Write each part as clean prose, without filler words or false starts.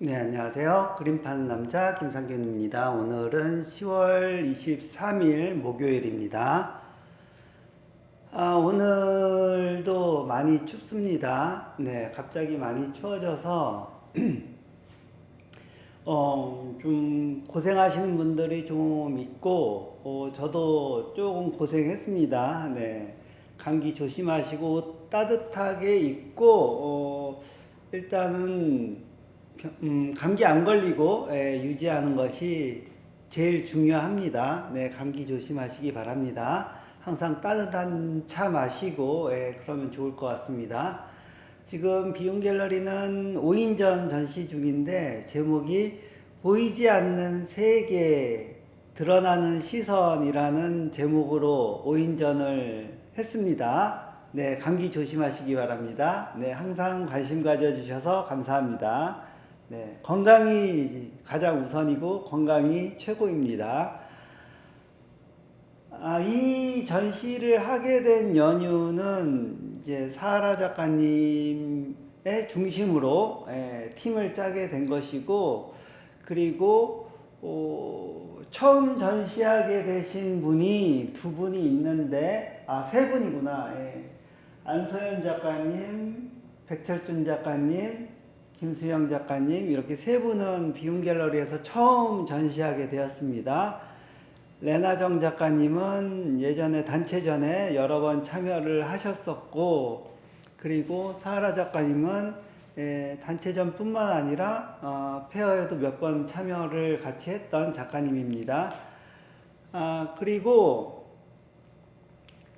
네, 안녕하세요. 그림 파는 남자 김상균입니다. 오늘은 10월 23일 목요일입니다. 오늘도 많이 춥습니다. 네, 갑자기 많이 추워져서 좀 고생하시는 분들이 좀 있고, 저도 조금 고생했습니다. 네, 감기 조심하시고 옷 따뜻하게 입고, 일단은 감기 안 걸리고 유지하는 것이 제일 중요합니다. 네, 감기 조심하시기 바랍니다. 항상 따뜻한 차 마시고 그러면 좋을 것 같습니다. 지금 비움 갤러리는 5인전 전시 중인데 제목이 보이지 않는 세계 드러나는 시선이라는 제목으로 5인전을 했습니다. 네, 감기 조심하시기 바랍니다. 네, 항상 관심 가져주셔서 감사합니다. 네, 건강이 가장 우선이고 건강이 최고입니다. 이 전시를 하게 된 연유는 이제 사하라 작가님의 중심으로 팀을 짜게 된 것이고, 그리고 처음 전시하게 되신 분이 두 분이 있는데, 세 분이구나. 안소연 작가님, 백철준 작가님, 김수영 작가님, 이렇게 세 분은 비움 갤러리에서 처음 전시하게 되었습니다. 레나정 작가님은 예전에 단체전에 여러 번 참여를 하셨었고, 그리고 사하라 작가님은 단체전 뿐만 아니라 페어에도 몇 번 참여를 같이 했던 작가님입니다. 그리고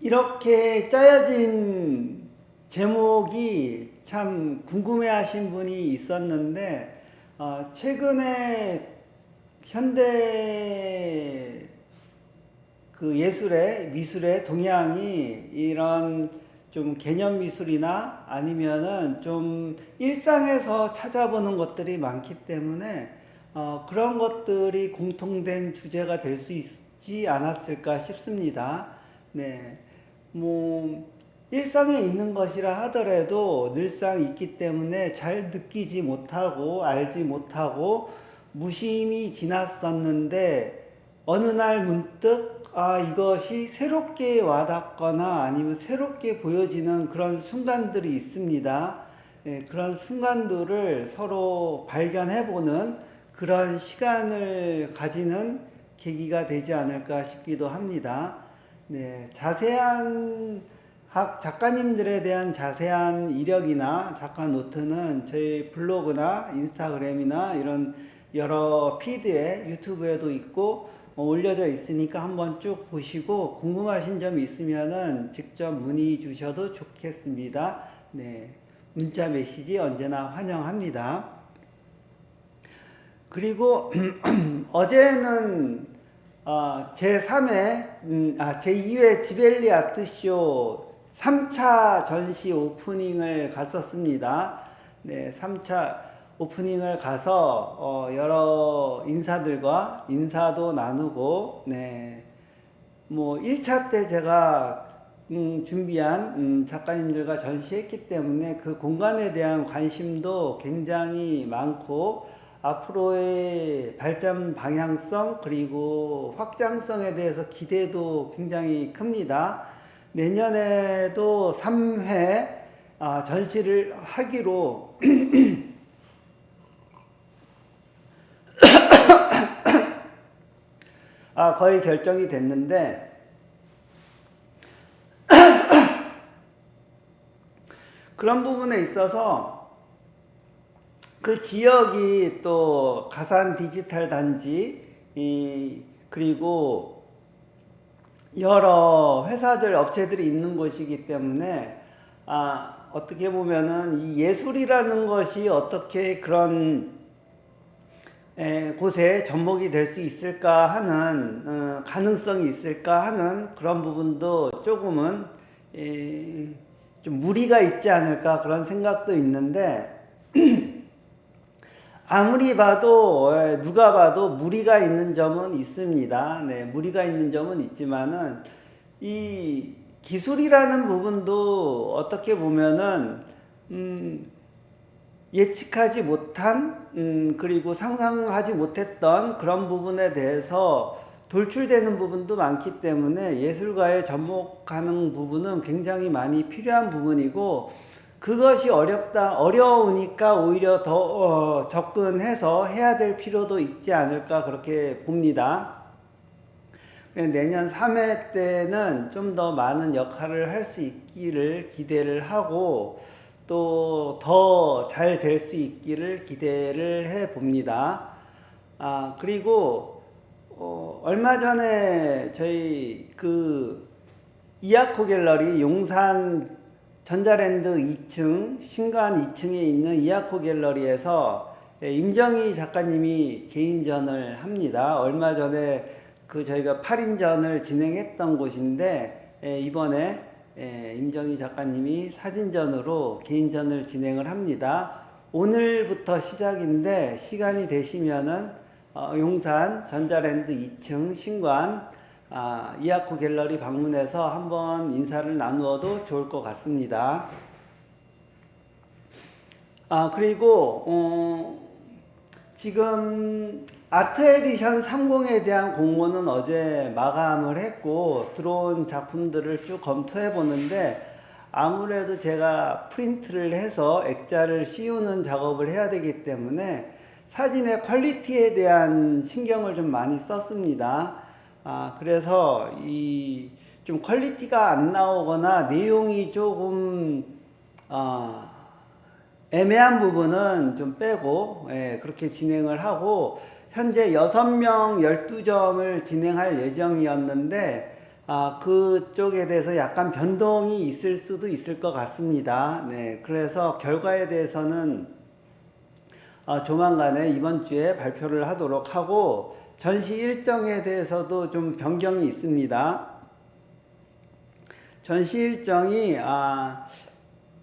이렇게 짜여진 제목이 참 궁금해 하신 분이 있었는데, 최근에 현대 그 미술의 동향이 이런 좀 개념 미술이나 아니면은 좀 일상에서 찾아보는 것들이 많기 때문에 그런 것들이 공통된 주제가 될 수 있지 않았을까 싶습니다. 네, 뭐 일상에 있는 것이라 하더라도 늘상 있기 때문에 잘 느끼지 못하고 알지 못하고 무심히 지났었는데 어느 날 문득 이것이 새롭게 와닿거나 아니면 새롭게 보여지는 그런 순간들이 있습니다. 그런 순간들을 서로 발견해보는 그런 시간을 가지는 계기가 되지 않을까 싶기도 합니다. 네, 작가님들에 대한 자세한 이력이나 작가 노트는 저희 블로그나 인스타그램이나 이런 여러 피드에 유튜브에도 있고 올려져 있으니까 한번 쭉 보시고 궁금하신 점이 있으면은 직접 문의 주셔도 좋겠습니다. 네, 문자 메시지 언제나 환영합니다. 그리고 어제는 제2회 지벨리 아트쇼 3차 전시 오프닝을 갔었습니다. 네, 3차 오프닝을 가서 여러 인사들과 인사도 나누고, 네, 뭐 1차 때 제가 준비한 작가님들과 전시했기 때문에 그 공간에 대한 관심도 굉장히 많고 앞으로의 발전 방향성 그리고 확장성에 대해서 기대도 굉장히 큽니다. 내년에도 3회 전시를 하기로 거의 결정이 됐는데, 그런 부분에 있어서 그 지역이 또 가산 디지털 단지 그리고 여러 회사들 업체들이 있는 곳이기 때문에 어떻게 보면은 이 예술이라는 것이 어떻게 그런 곳에 접목이 될 수 있을까 하는 가능성이 있을까 하는 그런 부분도 조금은 좀 무리가 있지 않을까 그런 생각도 있는데, 아무리 봐도 누가 봐도 무리가 있는 점은 있습니다. 네, 무리가 있는 점은 있지만은 이 기술이라는 부분도 어떻게 보면은 예측하지 못한 그리고 상상하지 못했던 그런 부분에 대해서 돌출되는 부분도 많기 때문에 예술가에 접목하는 부분은 굉장히 많이 필요한 부분이고, 그것이 어려우니까 오히려 더 접근해서 해야 될 필요도 있지 않을까 그렇게 봅니다. 내년 3회 때는 좀 더 많은 역할을 할 수 있기를 기대를 하고, 또 더 잘 될 수 있기를 기대를 해 봅니다. 그리고 얼마 전에 저희 그 이아코 갤러리 용산 전자랜드 2층 신관 2층에 있는 이아코 갤러리에서 임정희 작가님이 개인전을 합니다. 얼마 전에 그 저희가 8인전을 진행했던 곳인데, 이번에 임정희 작가님이 사진전으로 개인전을 진행을 합니다. 오늘부터 시작인데 시간이 되시면은 용산 전자랜드 2층 신관 이아코 갤러리 방문해서 한번 인사를 나누어도 좋을 것 같습니다. 그리고 지금 아트 에디션 30에 대한 공모는 어제 마감을 했고, 들어온 작품들을 쭉 검토해 보는데, 아무래도 제가 프린트를 해서 액자를 씌우는 작업을 해야 되기 때문에 사진의 퀄리티에 대한 신경을 좀 많이 썼습니다. 그래서 좀 퀄리티가 안 나오거나 내용이 조금 애매한 부분은 좀 빼고 그렇게 진행을 하고, 현재 6명 12점을 진행할 예정이었는데 그쪽에 대해서 약간 변동이 있을 수도 있을 것 같습니다. 네, 그래서 결과에 대해서는 조만간에 이번 주에 발표를 하도록 하고, 전시 일정에 대해서도 좀 변경이 있습니다. 전시 일정이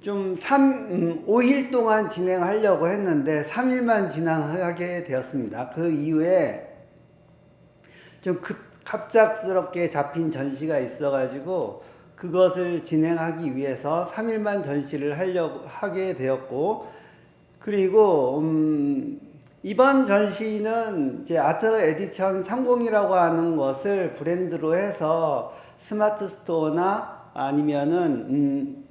좀 5일 동안 진행하려고 했는데 3일만 진행하게 되었습니다. 그 이후에 좀 갑작스럽게 잡힌 전시가 있어가지고 그것을 진행하기 위해서 3일만 전시를 하게 되었고, 그리고 이번 전시는 이제 아트 에디션 30이라고 하는 것을 브랜드로 해서 스마트 스토어나 아니면은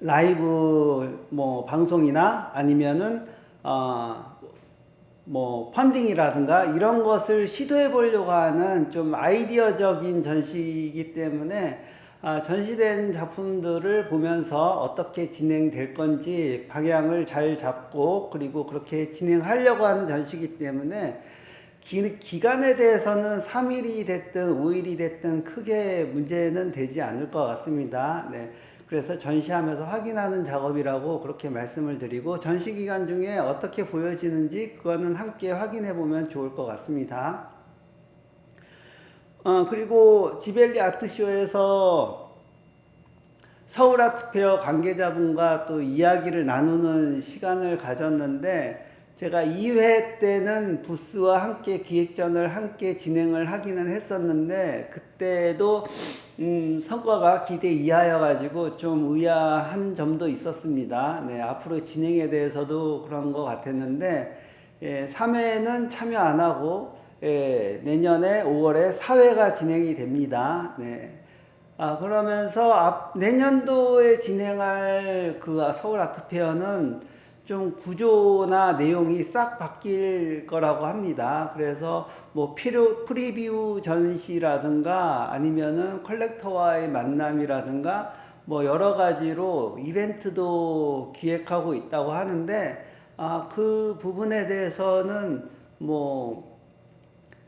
라이브 방송이나 아니면은 펀딩이라든가 이런 것을 시도해 보려고 하는 좀 아이디어적인 전시이기 때문에 전시된 작품들을 보면서 어떻게 진행될 건지 방향을 잘 잡고, 그리고 그렇게 진행하려고 하는 전시이기 때문에 기간에 대해서는 3일이 됐든 5일이 됐든 크게 문제는 되지 않을 것 같습니다. 네. 그래서 전시하면서 확인하는 작업이라고 그렇게 말씀을 드리고, 전시 기간 중에 어떻게 보여지는지 그거는 함께 확인해 보면 좋을 것 같습니다. 그리고 지벨리 아트쇼에서 서울 아트페어 관계자분과 또 이야기를 나누는 시간을 가졌는데, 제가 2회 때는 부스와 함께 기획전을 함께 진행을 하기는 했었는데, 그때도 성과가 기대 이하여 가지고 좀 의아한 점도 있었습니다. 네, 앞으로 진행에 대해서도 그런 것 같았는데, 3회는 참여 안 하고 내년에 5월에 4회가 진행이 됩니다. 네. 그러면서 내년도에 진행할 그 서울 아트페어는 좀 구조나 내용이 싹 바뀔 거라고 합니다. 그래서 프리뷰 전시라든가 아니면은 컬렉터와의 만남이라든가 여러 가지로 이벤트도 기획하고 있다고 하는데, 그 부분에 대해서는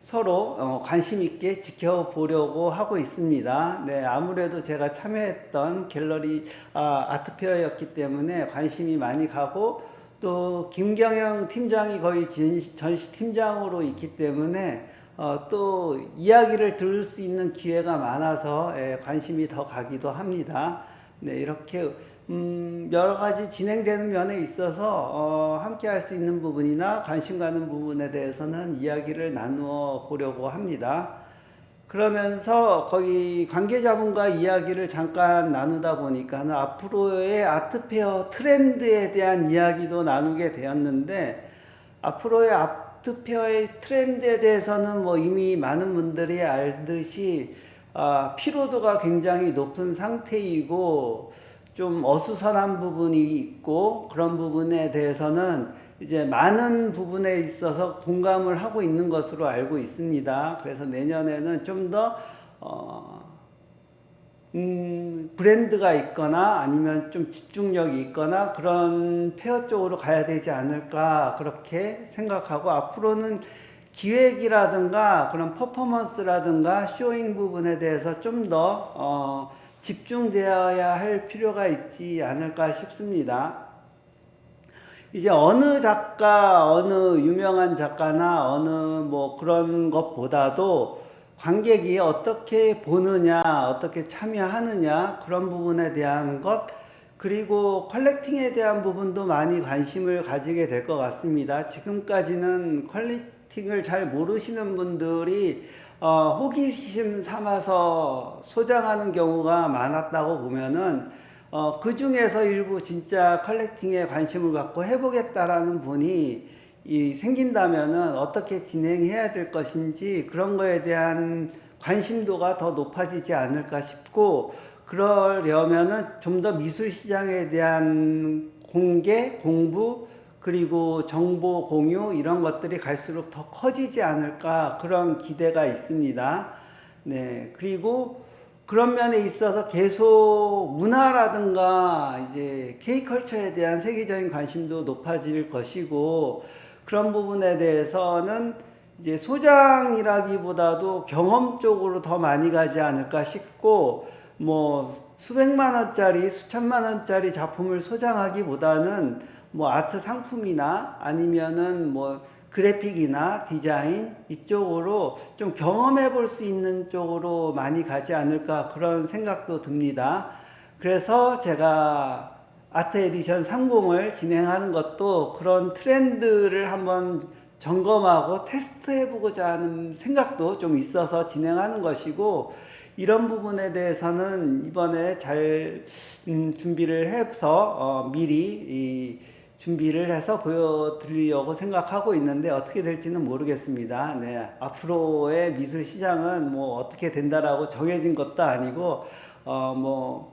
서로 관심 있게 지켜보려고 하고 있습니다. 네, 아무래도 제가 참여했던 갤러리 아트페어였기 때문에 관심이 많이 가고, 또 김경영 팀장이 거의 전시 팀장으로 있기 때문에 또 이야기를 들을 수 있는 기회가 많아서 관심이 더 가기도 합니다. 네, 이렇게 여러 가지 진행되는 면에 있어서 함께 할 수 있는 부분이나 관심 가는 부분에 대해서는 이야기를 나누어 보려고 합니다. 그러면서 거기 관계자분과 이야기를 잠깐 나누다 보니까는 앞으로의 아트페어 트렌드에 대한 이야기도 나누게 되었는데, 앞으로의 아트페어의 트렌드에 대해서는 뭐 이미 많은 분들이 알듯이 피로도가 굉장히 높은 상태이고 좀 어수선한 부분이 있고, 그런 부분에 대해서는 이제 많은 부분에 있어서 공감을 하고 있는 것으로 알고 있습니다. 그래서 내년에는 좀 더 브랜드가 있거나 아니면 좀 집중력이 있거나 그런 페어 쪽으로 가야 되지 않을까 그렇게 생각하고, 앞으로는 기획이라든가 그런 퍼포먼스라든가 쇼잉 부분에 대해서 좀 더 집중되어야 할 필요가 있지 않을까 싶습니다. 이제 어느 작가, 어느 유명한 작가나 어느 뭐 그런 것보다도 관객이 어떻게 보느냐, 어떻게 참여하느냐, 그런 부분에 대한 것, 그리고 컬렉팅에 대한 부분도 많이 관심을 가지게 될 것 같습니다. 지금까지는 컬렉팅을 잘 모르시는 분들이 호기심 삼아서 소장하는 경우가 많았다고 보면은 그 중에서 일부 진짜 컬렉팅에 관심을 갖고 해보겠다라는 분이 생긴다면은 어떻게 진행해야 될 것인지 그런 거에 대한 관심도가 더 높아지지 않을까 싶고, 그러려면은 좀 더 미술 시장에 대한 공개, 공부, 그리고 정보 공유 이런 것들이 갈수록 더 커지지 않을까 그런 기대가 있습니다. 네, 그리고 그런 면에 있어서 계속 문화라든가 이제 K컬처에 대한 세계적인 관심도 높아질 것이고, 그런 부분에 대해서는 이제 소장이라기보다도 경험 쪽으로 더 많이 가지 않을까 싶고, 뭐 수백만 원짜리, 수천만 원짜리 작품을 소장하기보다는 뭐 아트 상품이나 아니면은 뭐 그래픽이나 디자인 이쪽으로 좀 경험해 볼 수 있는 쪽으로 많이 가지 않을까 그런 생각도 듭니다. 그래서 제가 아트 에디션 30을 진행하는 것도 그런 트렌드를 한번 점검하고 테스트해 보고자 하는 생각도 좀 있어서 진행하는 것이고, 이런 부분에 대해서는 이번에 잘 준비를 해서 미리 준비를 해서 보여드리려고 생각하고 있는데 어떻게 될지는 모르겠습니다. 네, 앞으로의 미술 시장은 뭐 어떻게 된다라고 정해진 것도 아니고 뭐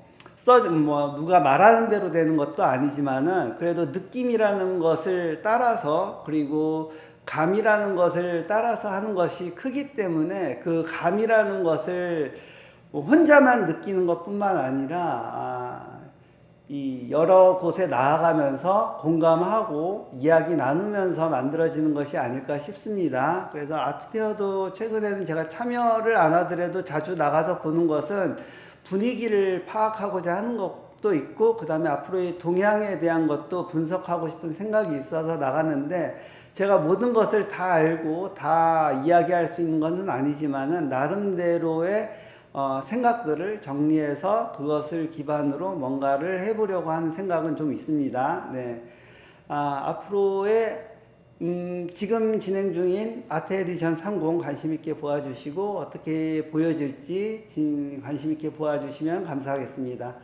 누가 말하는 대로 되는 것도 아니지만은, 그래도 느낌이라는 것을 따라서 그리고 감이라는 것을 따라서 하는 것이 크기 때문에, 그 감이라는 것을 혼자만 느끼는 것뿐만 아니라 이 여러 곳에 나아가면서 공감하고 이야기 나누면서 만들어지는 것이 아닐까 싶습니다. 그래서 아트페어도 최근에는 제가 참여를 안 하더라도 자주 나가서 보는 것은 분위기를 파악하고자 하는 것도 있고, 그 다음에 앞으로의 동향에 대한 것도 분석하고 싶은 생각이 있어서 나가는데, 제가 모든 것을 다 알고 다 이야기할 수 있는 것은 아니지만은 나름대로의 생각들을 정리해서 그것을 기반으로 뭔가를 해보려고 하는 생각은 좀 있습니다. 네. 앞으로의 지금 진행 중인 아트 에디션 30 관심 있게 보아주시고, 어떻게 보여질지 관심 있게 보아주시면 감사하겠습니다.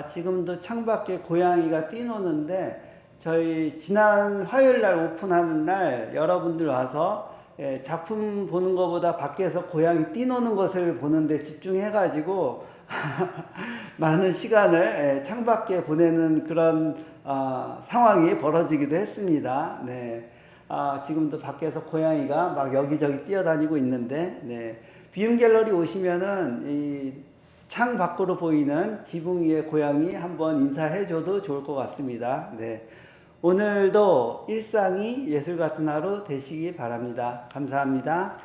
지금도 창밖에 고양이가 뛰노는데, 저희 지난 화요일 날 오픈하는 날 여러분들 와서 작품 보는 것보다 밖에서 고양이 뛰노는 것을 보는데 집중해가지고 많은 시간을 창밖에 보내는 그런 상황이 벌어지기도 했습니다. 네. 지금도 밖에서 고양이가 막 여기저기 뛰어다니고 있는데, 네. 비움 갤러리 오시면은 이 창 밖으로 보이는 지붕 위의 고양이 한번 인사해줘도 좋을 것 같습니다. 네. 오늘도 일상이 예술 같은 하루 되시기 바랍니다. 감사합니다.